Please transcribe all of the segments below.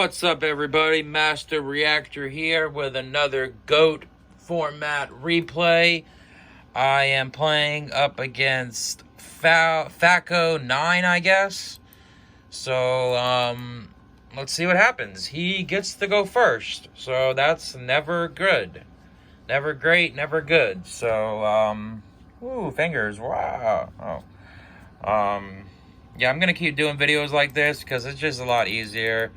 What's up, everybody? Master Reactor here with another GOAT format replay. I am playing up against Facco9, I guess. So, let's see what happens. He gets to go first, so that's never good. Never great, never good. So, ooh, fingers, wow. Yeah, I'm gonna keep doing videos like this because it's just a lot easier.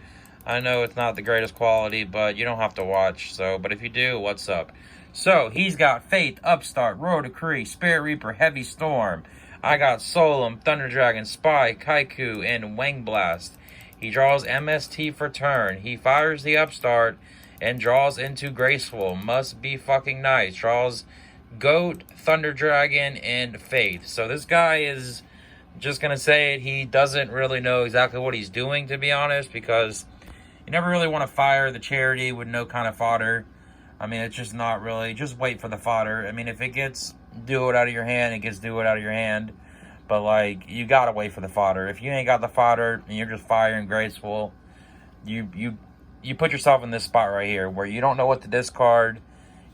I know it's not the greatest quality, but you don't have to watch. So, but if you do, what's up? So, he's got Faith, Upstart, Royal Decree, Spirit Reaper, Heavy Storm. I got Solemn, Thunder Dragon, Spy, Kaiku, and Wang Blast. He draws MST for turn. He fires the Upstart and draws into Graceful. Must be fucking nice. Draws Goat, Thunder Dragon, and Faith. So this guy is, just gonna say it, he doesn't really know exactly what he's doing, to be honest, because you never really want to fire the Charity with no kind of fodder. I mean, it's just not really, just wait for the fodder. I mean, if it gets do it out of your hand, it gets do it out of your hand. But, like, you gotta wait for the fodder. If you ain't got the fodder and you're just firing Graceful, you put yourself in this spot right here where you don't know what to discard.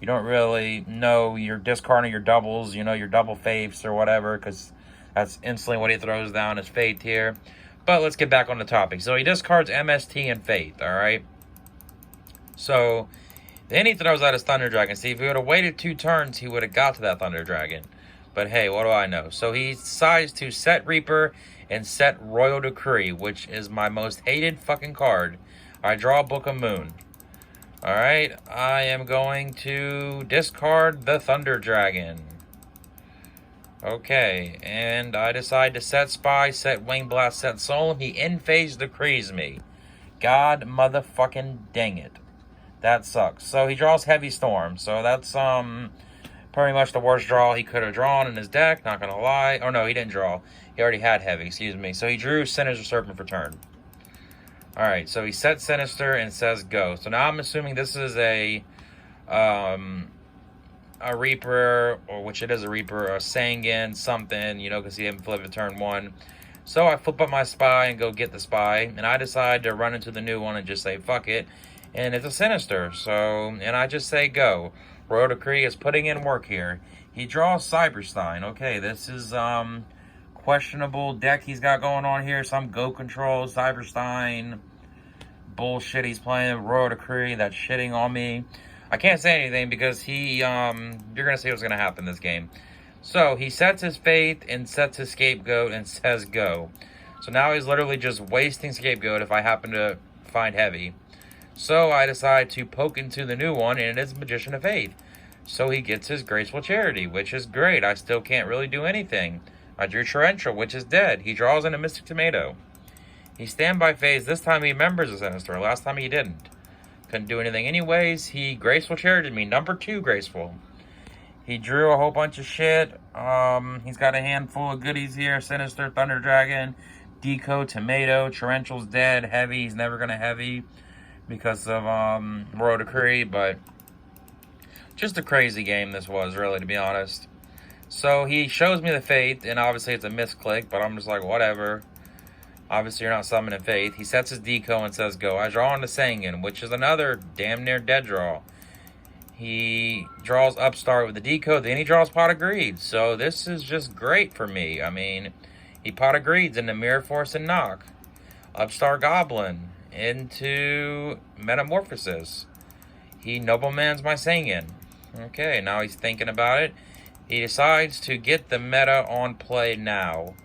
You don't really know you're discarding your doubles, you know, your double faiths or whatever, because that's instantly what he throws down as Faith here. But let's get back on the topic. So he discards MST and Faith, alright? So then he throws out his Thunder Dragon. See, if he would have waited 2 turns, he would have got to that Thunder Dragon. But hey, what do I know? So he decides to set Reaper and set Royal Decree, which is my most hated fucking card. I draw Book of Moon. Alright, I am going to discard the Thunder Dragon. Okay, and I decide to set Spy, set Wing Blast, set Solemn. He in-phase decrees me. God motherfucking dang it. That sucks. So he draws Heavy Storm. So that's pretty much the worst draw he could have drawn in his deck, not gonna lie. Oh no, he didn't draw. He already had Heavy, excuse me. So he drew Sinister Serpent for turn. Alright, so he sets Sinister and says go. So now I'm assuming this is a Reaper, or which it is a Reaper, a Sangan, something, you know, because he didn't flip it turn 1. So I flip up my Spy and go get the Spy, and I decide to run into the new one and just say, fuck it, and it's a Sinister, so, and I just say go. Royal Decree is putting in work here. He draws Cyberstein. Okay, this is, questionable deck he's got going on here. Some Go Control, Cyberstein, bullshit he's playing, Royal Decree, that's shitting on me. I can't say anything because he, you're going to see what's going to happen this game. So, he sets his Faith and sets his Scapegoat and says go. So now he's literally just wasting Scapegoat if I happen to find Heavy. So, I decide to poke into the new one, and it is Magician of Faith. So, he gets his Graceful Charity, which is great. I still can't really do anything. I drew Torrential, which is dead. He draws in a Mystic Tomato. He standby phase. This time he remembers the Sinister. Last time he didn't. Couldn't do anything anyways. He Graceful Charity me. Number 2 Graceful. He drew a whole bunch of shit. He's got a handful of goodies here. Sinister, Thunder Dragon, Deco, Tomato. Torrential's dead. Heavy. He's never going to Heavy because of Royal Decree. But just a crazy game this was, really, to be honest. So he shows me the Faith, and obviously it's a misclick, but I'm just like, whatever. Obviously, you're not summoning Faith. He sets his Deco and says go. I draw on the Sangan, which is another damn near dead draw. He draws Upstart with the Deco, then he draws Pot of Greed. So this is just great for me. I mean, he Pot of Greeds into Mirror Force and Knock. Upstart Goblin into Metamorphosis. He Noblemans my Sangan. Okay, now he's thinking about it. He decides to get the meta on play now.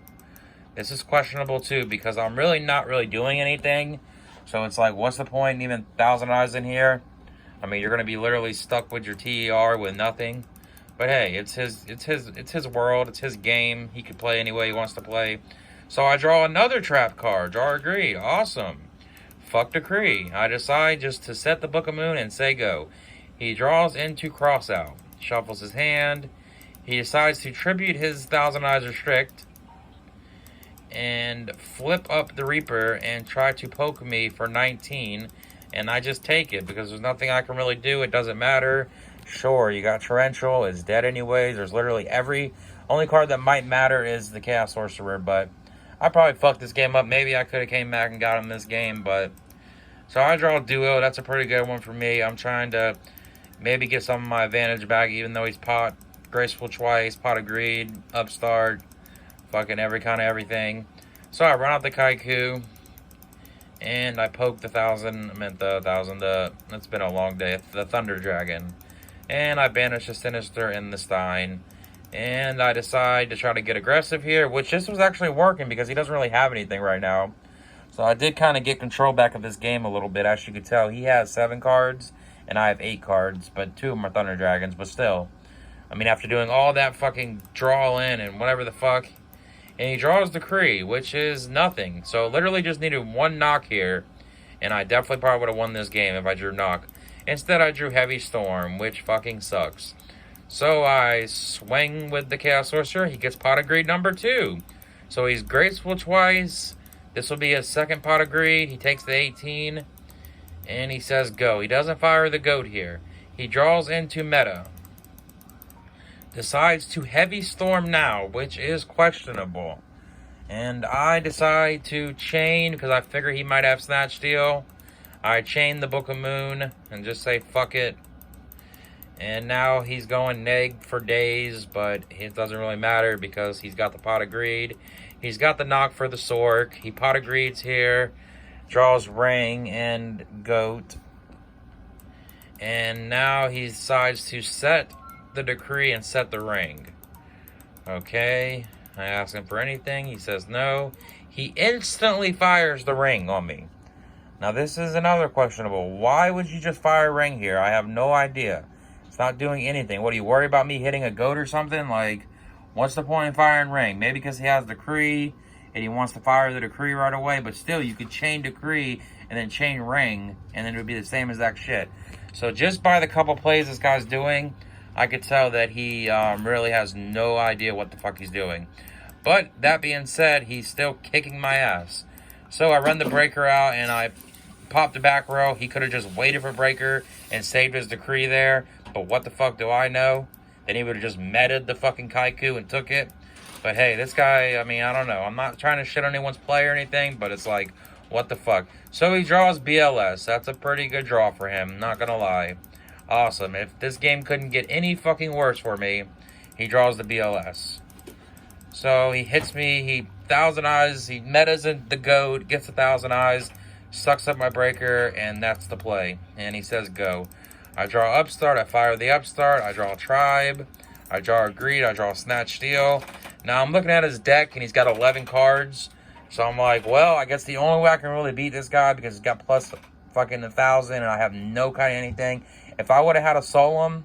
This is questionable too because I'm really not really doing anything. So it's like, what's the point in even Thousand Eyes in here? I mean, you're gonna be literally stuck with your TER with nothing. But hey, it's his world, it's his game. He can play any way he wants to play. So I draw another trap card. Draw Agree. Awesome. Fuck Decree. I decide just to set the Book of Moon and say go. He draws into Crossout. Shuffles his hand. He decides to tribute his Thousand Eyes Restrict and flip up the Reaper and try to poke me for 19, and I just take it because there's nothing I can really do. It doesn't matter. Sure, you got Torrential, it's dead anyways. There's literally only card that might matter is the Chaos Sorcerer, but I probably fucked this game up. Maybe I could have came back and got him this game, but So I draw Duo. That's a pretty good one for me. I'm trying to maybe get some of my advantage back, even though he's pot graceful twice, pot of greed, upstart, fucking every kind of everything. So I run out the Kaiku, and I poke the it's been a long day, the Thunder Dragon. And I banish the Sinister and the Stein. And I decide to try to get aggressive here, which this was actually working because he doesn't really have anything right now. So I did kind of get control back of this game a little bit. As you can tell, he has 7 cards, and I have 8 cards, but 2 of them are Thunder Dragons, but still. I mean, after doing all that fucking draw in and whatever the fuck, and he draws Decree, which is nothing. So literally just needed 1 knock here, and I definitely probably would have won this game if I drew knock. Instead, I drew Heavy Storm, which fucking sucks. So I swing with the Chaos Sorcerer. He gets Pot of Greed number 2. So he's graceful twice. This will be his second Pot of Greed. He takes the 18, and he says go. He doesn't fire the goat here. He draws into meta. Decides to Heavy Storm now, which is questionable. And I decide to chain, because I figure he might have Snatch Steal. I chain the Book of Moon and just say fuck it. And now he's going neg for days, but it doesn't really matter because he's got the Pot of Greed. He's got the knock for the Sork. He Pot of Greeds here. Draws Ring and Goat. And now he decides to set the Decree and set the Ring. Okay. I ask him for anything. He says no. He instantly fires the Ring on me. Now this is another questionable. Why would you just fire Ring here? I have no idea. It's not doing anything. What, do you worry about me hitting a goat or something? Like, what's the point in firing Ring? Maybe because he has Decree and he wants to fire the Decree right away. But still, you could chain Decree and then chain Ring, and then it would be the same exact shit. So just by the couple plays this guy's doing, I could tell that he really has no idea what the fuck he's doing. But that being said, he's still kicking my ass. So I run the Breaker out and I pop the back row. He could have just waited for Breaker and saved his Decree there. But what the fuck do I know? Then he would have just meted the fucking Kaiku and took it. But hey, this guy, I mean, I don't know. I'm not trying to shit on anyone's play or anything, but it's like, what the fuck? So he draws BLS. That's a pretty good draw for him, not gonna lie. Awesome. If this game couldn't get any fucking worse for me, he draws the BLS. So he hits me, he Thousand Eyes, he metas the goat, gets 1,000 Eyes, sucks up my Breaker, and that's the play. And he says go. I draw Upstart, I fire the Upstart, I draw Tribe, I draw a Greed, I draw Snatch Steal. Now I'm looking at his deck and he's got 11 cards. So I'm like, well, I guess the only way I can really beat this guy because he's got plus fucking 1,000 and I have no kind of anything. If I would have had a Solemn,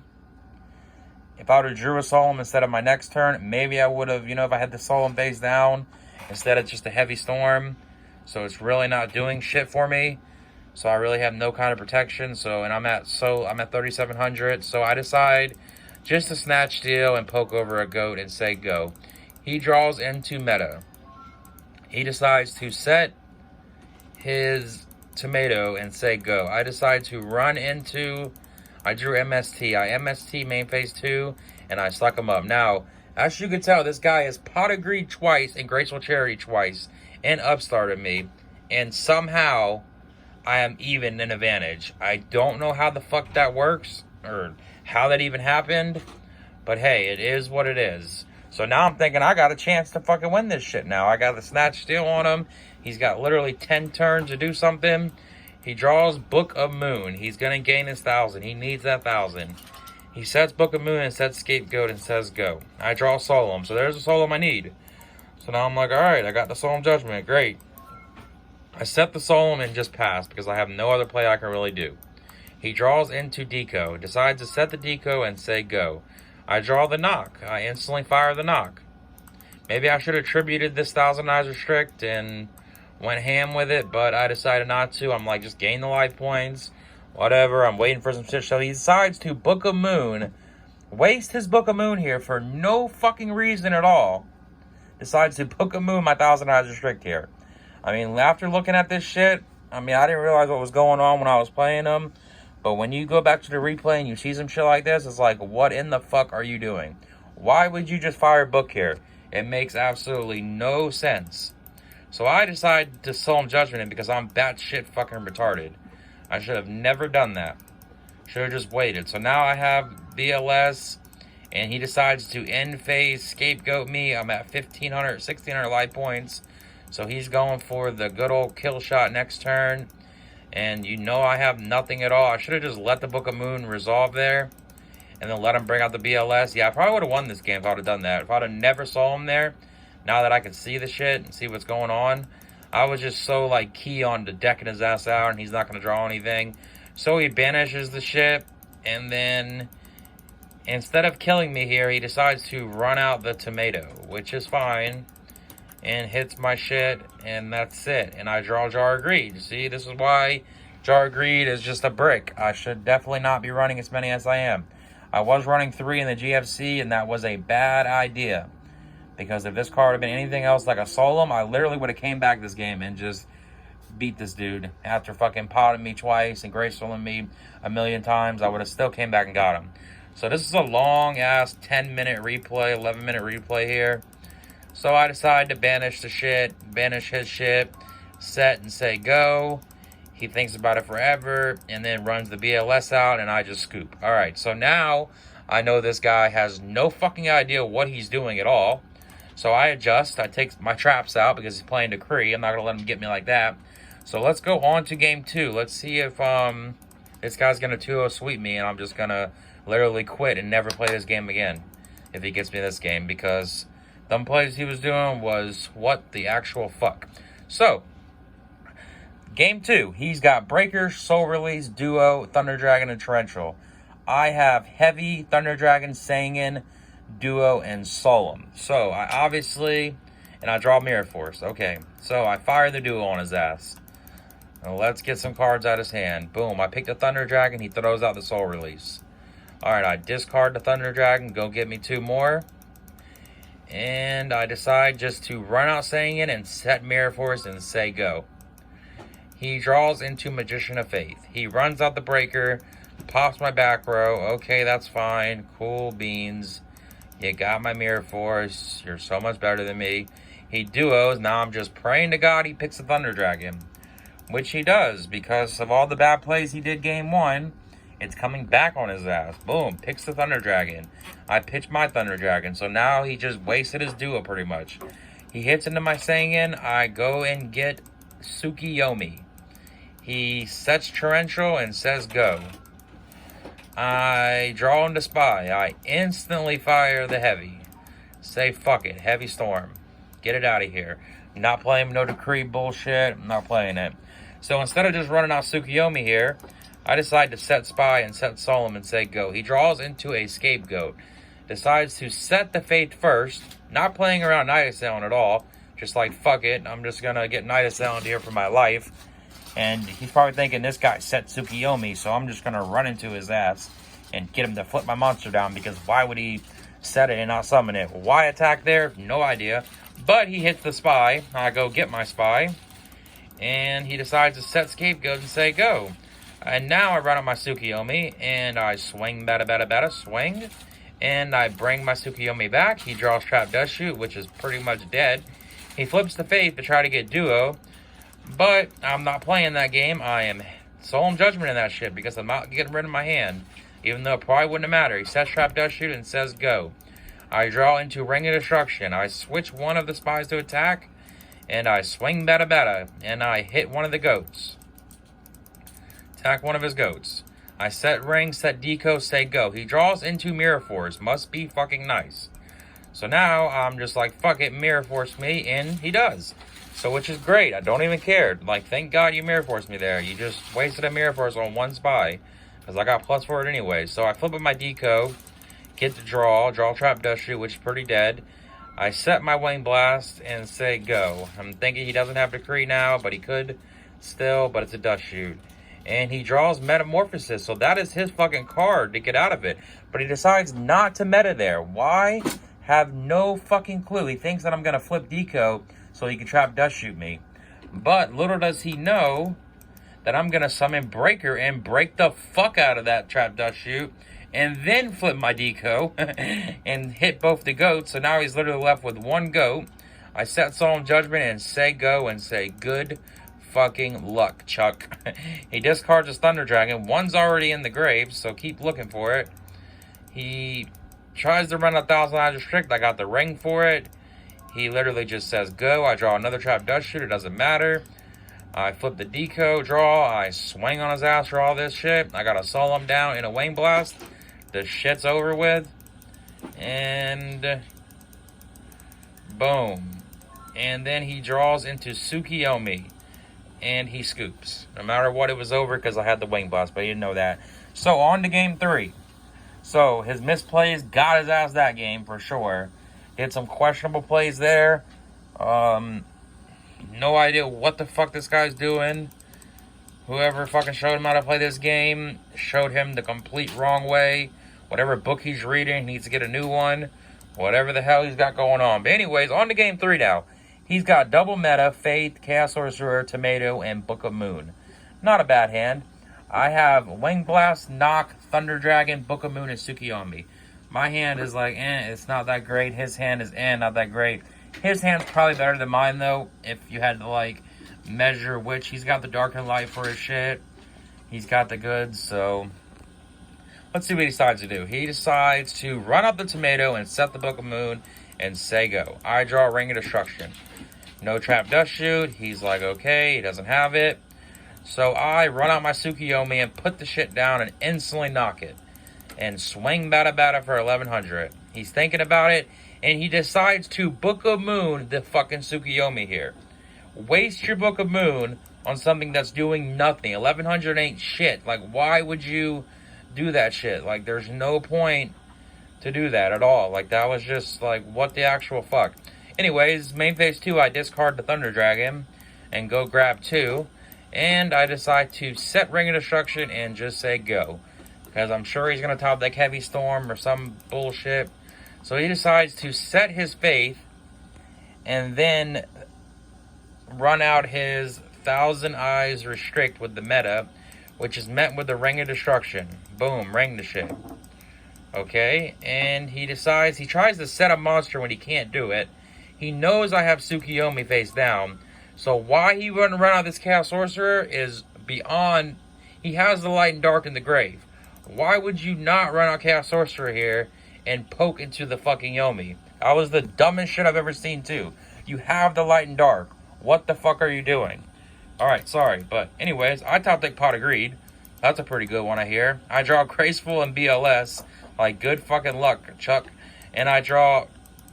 if I would have drew a Solemn instead of my next turn, maybe I would have, you know, if I had the Solemn face down instead of just a Heavy Storm. So it's really not doing shit for me. So I really have no kind of protection. So, and I'm at 3,700. So I decide just to Snatch Steal and poke over a goat and say go. He draws into meta. He decides to set his Tomato and say go. I decide to run into, I drew MST. I MST main phase 2 and I suck him up. Now, as you can tell, this guy is Pot of Greed twice and Graceful Charity twice and upstarted me. And somehow I am even an advantage. I don't know how the fuck that works or how that even happened. But hey, it is what it is. So now I'm thinking I got a chance to fucking win this shit now. I got the Snatch Steal on him. He's got literally 10 turns to do something. He draws Book of Moon. He's going to gain his 1,000. He needs that 1,000. He sets Book of Moon and sets Scapegoat and says go. I draw Solemn. So there's a Solemn I need. So now I'm like, alright, I got the Solemn Judgment. Great. I set the Solemn and just pass because I have no other play I can really do. He draws into Deco. Decides to set the Deco and say go. I draw the knock. I instantly fire the knock. Maybe I should have attributed this 1,000 Eyes Restrict and went ham with it, but I decided not to. I'm like, just gain the life points. Whatever, I'm waiting for some shit. So he decides to Book of Moon. Waste his Book of Moon here for no fucking reason at all. Decides to Book of Moon my 1,000 Eyes Restrict here. I mean, after looking at this shit, I mean, I didn't realize what was going on when I was playing them. But when you go back to the replay and you see some shit like this, it's like, what in the fuck are you doing? Why would you just fire Book here? It makes absolutely no sense. So I decided to Solemn Judgment him because I'm batshit fucking retarded. I should have never done that. Should have just waited. So now I have BLS, and he decides to end phase, scapegoat me. I'm at 1,500, 1,600 life points. So he's going for the good old kill shot next turn. And you know I have nothing at all. I should have just let the Book of Moon resolve there. And then let him bring out the BLS. Yeah, I probably would have won this game if I would have done that. If I would have never saw him there, now that I can see the shit and see what's going on, I was just so, like, key on the decking his ass out, and he's not going to draw anything. So he banishes the ship, and then instead of killing me here, he decides to run out the tomato, which is fine, and hits my shit, and that's it. And I draw Jar of Greed. See, this is why Jar of Greed is just a brick. I should definitely not be running as many as I am. I was running 3 in the GFC, and that was a bad idea. Because if this card had been anything else like a Solemn, I literally would have came back this game and just beat this dude. After fucking potting me twice and gracefulling me a million times, I would have still came back and got him. So this is a long-ass 10-minute replay, 11-minute replay here. So I decide to banish the shit, banish his shit, set and say go. He thinks about it forever and then runs the BLS out, and I just scoop. Alright, so now I know this guy has no fucking idea what he's doing at all. So I adjust. I take my traps out because he's playing Decree. I'm not going to let him get me like that. So let's go on to game 2. Let's see if this guy's going to 2-0 sweep me, and I'm just going to literally quit and never play this game again if he gets me this game, because them plays he was doing was what the actual fuck. So, game 2. He's got Breaker, Soul Release, Duo, Thunder Dragon, and Torrential. I have Heavy, Thunder Dragon, Sangan, Duo, and Solemn. So I obviously, and I draw Mirror Force. Okay, so I fire the Duo on his ass. Now let's get some cards out of his hand. Boom, I pick the Thunder Dragon. He throws out the Soul Release. Alright, I discard the Thunder Dragon. Go get me 2 more. And I decide just to run out Sangan and set Mirror Force and say go. He draws into Magician of Faith. He runs out the Breaker. Pops my back row. Okay, that's fine. Cool beans. You got my Mirror Force. You're so much better than me. He duos. Now I'm just praying to God he picks the Thunder Dragon. Which he does, because of all the bad plays he did game 1. It's coming back on his ass. Boom. Picks the Thunder Dragon. I pitch my Thunder Dragon. So now he just wasted his duo pretty much. He hits into my Sangan. I go and get Tsukiyomi. He sets Torrential and says go. I draw into Spy. I instantly fire the Heavy. Say fuck it. Heavy Storm. Get it out of here. Not playing no Decree bullshit. I'm not playing it. So instead of just running out Tsukiyomi here, I decide to set Spy and set Solemn and say go. He draws into a Scapegoat. Decides to set the Faith first. Not playing around Night Assailant at all. Just like fuck it. I'm just going to get Night Assailant here for my life. And he's probably thinking this guy set Tsukiyomi, so I'm just going to run into his ass and get him to flip my monster down, because why would he set it and not summon it? Why attack there? No idea. But he hits the Spy. I go get my Spy. And he decides to set Scapegoat and say go. And now I run out my Tsukiyomi, and I swing, swing. And I bring my Tsukiyomi back. He draws Trap Dust Shoot, which is pretty much dead. He flips the Faith to try to get Duo. But I'm not playing that game. I am Solemn Judgment in that shit, because I'm not getting rid of my hand. Even though it probably wouldn't have mattered. He sets Trap Dust Shoot and says go. I draw into Ring of Destruction. I switch one of the Spies to attack. And I swing and I hit one of the goats. Attack one of his goats. I set Ring, set Deco, say go. He draws into Mirror Force. Must be fucking nice. So now I'm just like, fuck it, Mirror Force me, and he does. So which is great. I don't even care. Like, thank God you Mirror Force me there. You just wasted a Mirror Force on one Spy. Because I got plus for it anyway. So I flip up my Deco. Get the draw Trap Dust Shoot, which is pretty dead. I set my Wayne Blast and say go. I'm thinking he doesn't have Decree now, but he could still, but it's a Dust Shoot. And he draws Metamorphosis, so that is his fucking card to get out of it. But he decides not to meta there. Why? Have no fucking clue. He thinks that I'm going to flip Deco so he can Trap Dust Shoot me. But little does he know that I'm going to summon Breaker and break the fuck out of that Trap Dust Shoot. And then flip my Deco and hit both the goats. So now he's literally left with one goat. I set Solemn Judgment and say go and say good fucking luck, Chuck. He discards his Thunder Dragon. One's already in the grave, so keep looking for it. He tries to run 1,000 eyes restrict. I got the ring for it. He literally just says go. I draw another trap dust shoot. It doesn't matter. I flip the deco, draw. I swing on his ass for all this shit. I got to solo him down in a wing blast. The shit's over with. And boom. And then he draws into Tsukiyomi. And he scoops. No matter what, it was over because I had the wing blast, but he didn't know that. So, on to game 3. So, his misplays got his ass that game for sure. He had some questionable plays there. No idea what the fuck this guy's doing. Whoever fucking showed him how to play this game showed him the complete wrong way. Whatever book he's reading, he needs to get a new one. Whatever the hell he's got going on. But anyways, on to game 3 now. He's got double meta, Faith, Chaos Sorcerer, Tomato, and Book of Moon. Not a bad hand. I have Wing Blast, Knock, Thunder Dragon, Book of Moon, and Tsukiyomi. My hand is like, it's not that great. His hand is, not that great. His hand's probably better than mine, though, if you had to, like, measure which. He's got the Dark and Light for his shit. He's got the goods, so let's see what he decides to do. He decides to run up the Tomato and set the Book of Moon and say go. I draw Ring of Destruction. No trap dust shoot. He's like, okay, he doesn't have it. So I run out my Tsukiyomi and put the shit down and instantly knock it. And swing bada for 1100. He's thinking about it, and he decides to Book of Moon the fucking Tsukiyomi here. Waste your Book of Moon on something that's doing nothing. 1100 ain't shit. Like, why would you do that shit? Like, there's no point to do that at all. Like, that was just, like, what the actual fuck. Anyways, main phase 2, I discard the Thunder Dragon and go grab 2. And I decide to set Ring of Destruction and just say go. Because I'm sure he's going to top deck Heavy Storm or some bullshit. So he decides to set his Faith and then run out his 1,000 Eyes Restrict with the meta, which is met with the Ring of Destruction. Boom, ring the shit. Okay, and he decides, he tries to set a monster when he can't do it. He knows I have Tsukiyomi face down. So why he wouldn't run out this Chaos Sorcerer is beyond. He has the Light and Dark in the grave. Why would you not run out Chaos Sorcerer here and poke into the fucking Yomi? That was the dumbest shit I've ever seen too. You have the Light and Dark. What the fuck are you doing? Alright, sorry. But anyways, I top deck Pot of Greed. That's a pretty good one I hear. I draw Graceful and BLS. Like, good fucking luck, Chuck. And I draw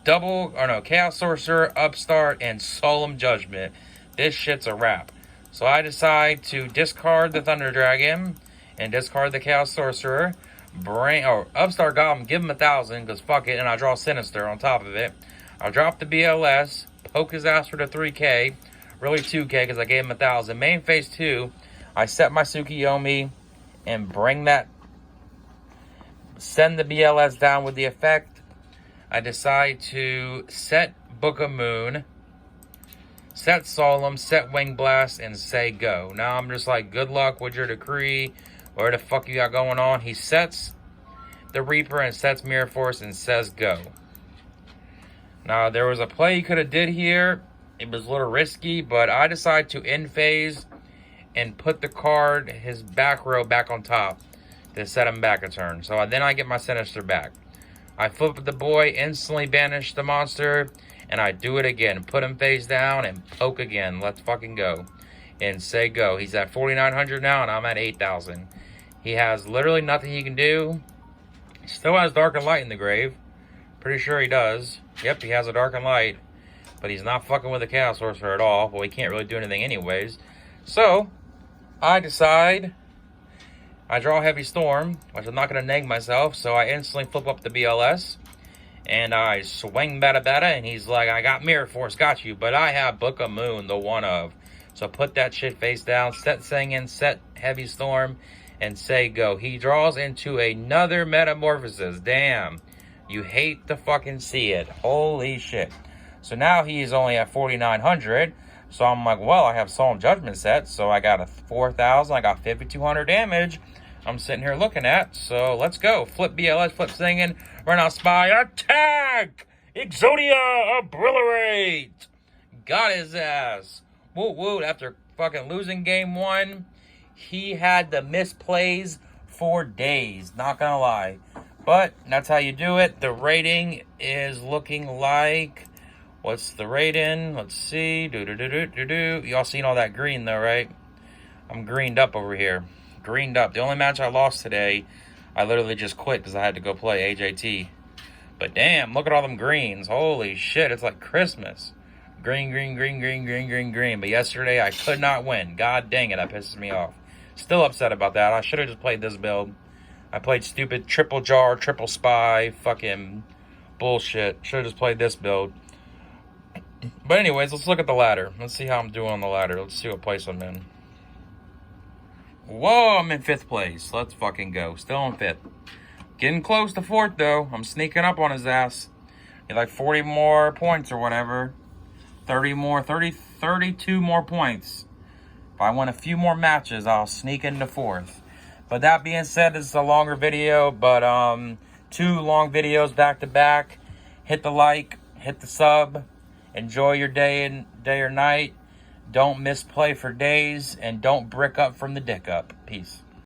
Chaos Sorcerer, Upstart, and Solemn Judgment. This shit's a wrap. So I decide to discard the Thunder Dragon and discard the Chaos Sorcerer. Upstart Goblin, give him 1,000 because fuck it, and I draw Sinister on top of it. I drop the BLS, poke his ass for the 3k, really 2k because I gave him 1,000. Main phase 2, I set my Tsukiyomi and send the BLS down with the effect. I decide to set Book of Moon, set Solemn, set Wing Blast, and say go. Now I'm just like, good luck with your decree. Where the fuck you got going on? He sets the Reaper and sets Mirror Force and says go. Now there was a play he could have did here. It was a little risky, but I decide to end phase and put the card, his back row, back on top to set him back a turn. So then I get my Sinister back. I flip the boy, instantly banish the monster, and I do it again. Put him face down and poke again. Let's fucking go. And say go. He's at 4,900 now, and I'm at 8,000. He has literally nothing he can do. He still has Dark and Light in the grave. Pretty sure he does. Yep, he has a Dark and Light. But he's not fucking with the Chaos Sorcerer at all. Well, he can't really do anything anyways. So, I decide I draw Heavy Storm, which I'm not going to neg myself, so I instantly flip up the BLS, and I swing bada, and he's like, I got Mirror Force, got you, but I have Book of Moon, the one of. So put that shit face down, set Singin', set Heavy Storm, and say go. He draws into another Metamorphosis. Damn. You hate to fucking see it. Holy shit. So now he's only at 4,900. So I'm like, well, I have Solemn Judgment set. So I got a 4,000. I got 5,200 damage. I'm sitting here looking at. So let's go. Flip BLS, flip Singin', run out Spy, attack! Exodia, Obliterate! Got his ass. Woot woot, after fucking losing game 1. He had the misplays for days, not gonna lie. But that's how you do it. The rating is looking like, what's the rating? Let's see. Y'all seen all that green though, right? I'm greened up over here. Greened up. The only match I lost today, I literally just quit because I had to go play AJT. But damn, look at all them greens. Holy shit, it's like Christmas. Green, green, green, green, green, green, green. But yesterday I could not win. God dang it, that pisses me off. Still upset about that. I should have just played this build. I played stupid triple jar, triple spy, fucking bullshit. Should have just played this build. But anyways, let's look at the ladder. Let's see how I'm doing on the ladder. Let's see what place I'm in. Whoa, I'm in 5th place. Let's fucking go. Still in 5th. Getting close to 4th, though. I'm sneaking up on his ass. Get like 40 more points or whatever. 32 more points. If I win a few more matches, I'll sneak into 4th. But that being said, this is a longer video, but 2 long videos back to back. Hit the like, hit the sub. Enjoy your day or night. Don't misplay for days, and don't brick up from the dick up. Peace.